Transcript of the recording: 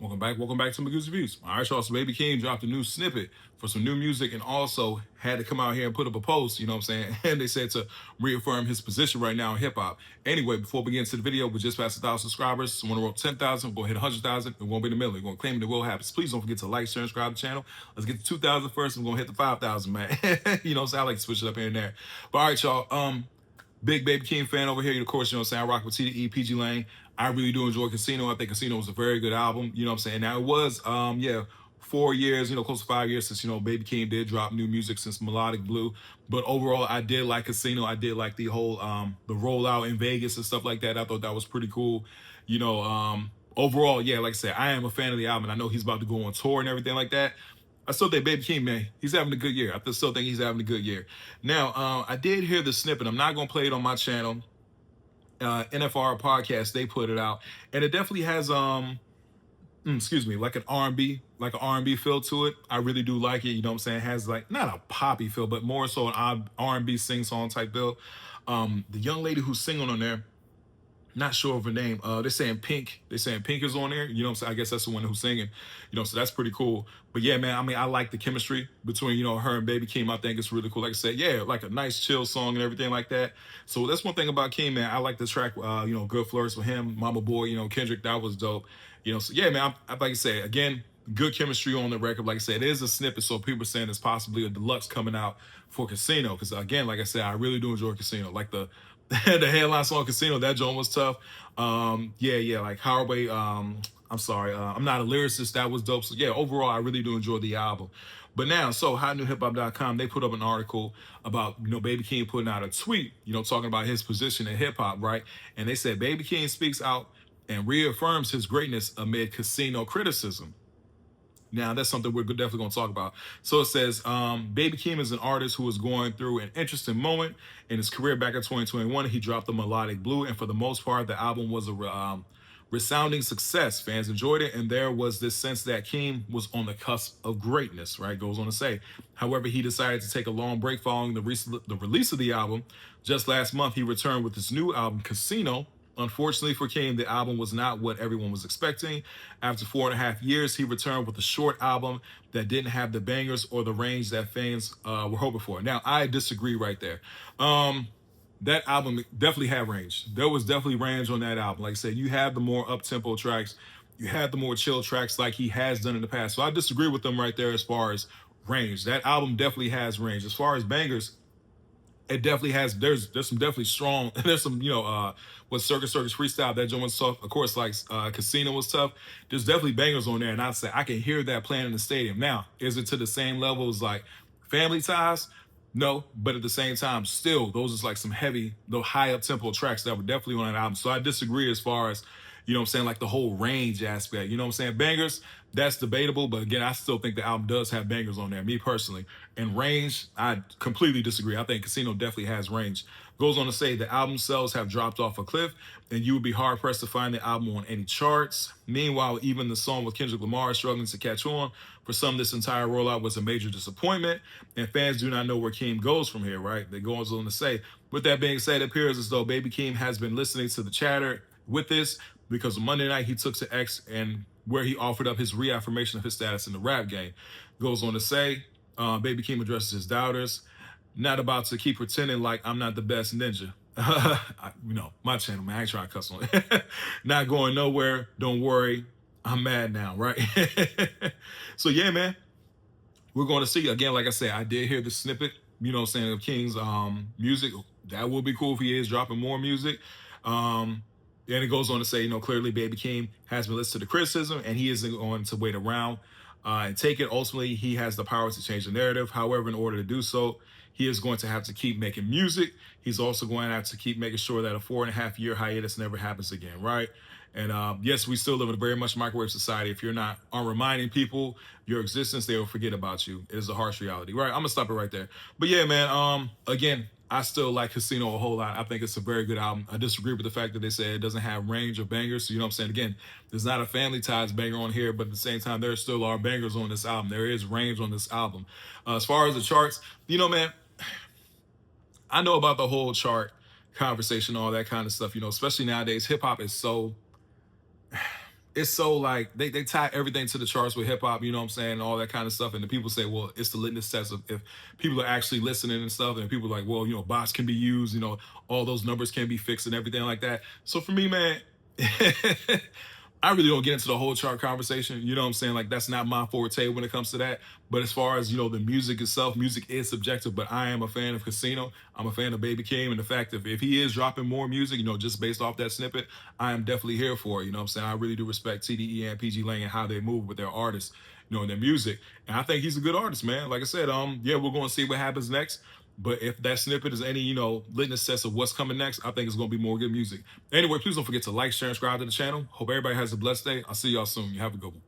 Welcome back to Magoo's Reviews. All right, y'all. So Baby Keem dropped a new snippet for some new music and also had to come out here and put up a post, you know what I'm saying? And they said to reaffirm his position right now in hip hop. Anyway, before we get into the video, we just passed 1,000 subscribers. So when we're up 10,000, we're going to hit 100,000. It won't be in the middle. We're going to claim it will happen. So please don't forget to like, share, and subscribe to the channel. Let's get to 2,000 first. And we're going to hit the 5,000, man. You know what I'm saying? I like to switch it up here and there. But all right, y'all. Big Baby Keem fan over here. Of course, you know what I'm saying? I rock with TDE, PG Lane. I really do enjoy Casino. I think Casino was a very good album. You know what I'm saying? Now, it was, 4 years, close to 5 years since, Baby Keem did drop new music since Melodic Blue. But overall, I did like Casino. I did like the whole, the rollout in Vegas and stuff like that. I thought that was pretty cool. Overall, yeah, like I said, I am a fan of the album. I know he's about to go on tour and everything like that. I still think Baby Keem, man, he's having a good year. I still think he's having a good year. Now, I did hear the snippet. I'm not going to play it on my channel. NFR podcast, they put it out. And it definitely has, like an R&B feel to it. I really do like it. You know what I'm saying? It has like, not a poppy feel, but more so an R&B sing-song type feel. The young lady who's singing on there, not sure of her name. They're saying Pink. They're saying Pink is on there. You know what I'm saying? I guess that's the one who's singing. So that's pretty cool. But yeah, man, I mean, I like the chemistry between, her and Baby Keem. I think it's really cool. Like I said, yeah, like a nice chill song and everything like that. So that's one thing about Keem, man. I like the track, Good Flourish with him, Mama Boy, Kendrick, that was dope. So yeah, man, I like I say, again, good chemistry on the record. Like I said, it is a snippet, so people are saying it's possibly a deluxe coming out for Casino. Because again, like I said, I really do enjoy Casino. Like the headline song Casino, that joint was tough. Like Howard. I'm sorry, I'm not a lyricist. That was dope. So yeah, overall, I really do enjoy the album. But now, so hotnewhiphop.com, they put up an article about, Baby Keem putting out a tweet, talking about his position in hip hop, right? And they said Baby Keem speaks out and reaffirms his greatness amid Casino criticism. Now, that's something we're definitely going to talk about. So it says, Baby Keem is an artist who is going through an interesting moment in his career. Back in 2021, he dropped the Melodic Blue, and for the most part, the album was a resounding success. Fans enjoyed it, and there was this sense that Keem was on the cusp of greatness, right? Goes on to say. However, he decided to take a long break following the release of the album. Just last month, he returned with his new album, Casino. Unfortunately for Keem, the album was not what everyone was expecting. After 4.5 years, he returned with a short album that didn't have the bangers or the range that fans were hoping for. Now, I disagree right there. That album definitely had range. There was definitely range on that album. Like I said, you have the more up-tempo tracks. You have the more chill tracks like he has done in the past. So I disagree with them right there as far as range. That album definitely has range. As far as bangers, it definitely has. There's some definitely strong. There's some what Circus Freestyle, that joint was tough. Of course, like Casino was tough. There's definitely bangers on there, and I'd say I can hear that playing in the stadium. Now, is it to the same level as like Family Ties? No, but at the same time, still those is like some heavy, though high up tempo tracks that were definitely on that album. So I disagree as far as like the whole range aspect. You know what I'm saying? Bangers, that's debatable, but again, I still think the album does have bangers on there, me personally. And range, I completely disagree. I think Casino definitely has range. Goes on to say the album sales have dropped off a cliff, and you would be hard-pressed to find the album on any charts. Meanwhile, even the song with Kendrick Lamar is struggling to catch on. For some, this entire rollout was a major disappointment, and fans do not know where Keem goes from here, right? They go on to say, with that being said, it appears as though Baby Keem has been listening to the chatter with this, because Monday night he took to X and where he offered up his reaffirmation of his status in the rap game. Goes on to say, Baby Keem addresses his doubters. Not about to keep pretending like I'm not the best ninja. My channel, man, I ain't trying to cuss on it. Not going nowhere. Don't worry. I'm mad now, right? So yeah, man, we're going to see. Again, like I said, I did hear the snippet, of Keem's music. That would be cool if he is dropping more music. And it goes on to say, clearly Baby Keem has been listening to the criticism, and he isn't going to wait around and take it. Ultimately, he has the power to change the narrative. However, in order to do so, he is going to have to keep making music. He's also going to have to keep making sure that a 4.5-year hiatus never happens again, right? And yes, we still live in a very much microwave society. If you're not reminding people your existence, they will forget about you. It is a harsh reality, right? I'm going to stop it right there. But yeah, man, again, I still like Casino a whole lot. I think it's a very good album. I disagree with the fact that they say it doesn't have range or bangers. So, you know what I'm saying? Again, there's not a Family Ties banger on here, but at the same time, there still are bangers on this album. There is range on this album. As far as the charts, man, I know about the whole chart conversation, all that kind of stuff, especially nowadays. Hip hop is so, it's so like they tie everything to the charts with hip hop, you know what I'm saying, all that kind of stuff. And the people say, well, it's the litmus test of if people are actually listening and stuff, and people are like, well, bots can be used, all those numbers can be fixed and everything like that. So for me, man, I really don't get into the whole chart conversation. You know what I'm saying? Like that's not my forte when it comes to that. But as far as the music itself, music is subjective. But I am a fan of Casino. I'm a fan of Baby Keem, and the fact that if he is dropping more music, just based off that snippet, I am definitely here for it. You know what I'm saying? I really do respect TDE and PG Lang and how they move with their artists, and their music. And I think he's a good artist, man. Like I said, yeah, we're going to see what happens next. But if that snippet is any, litmus test of what's coming next, I think it's going to be more good music. Anyway, please don't forget to like, share, and subscribe to the channel. Hope everybody has a blessed day. I'll see y'all soon. You have a good one.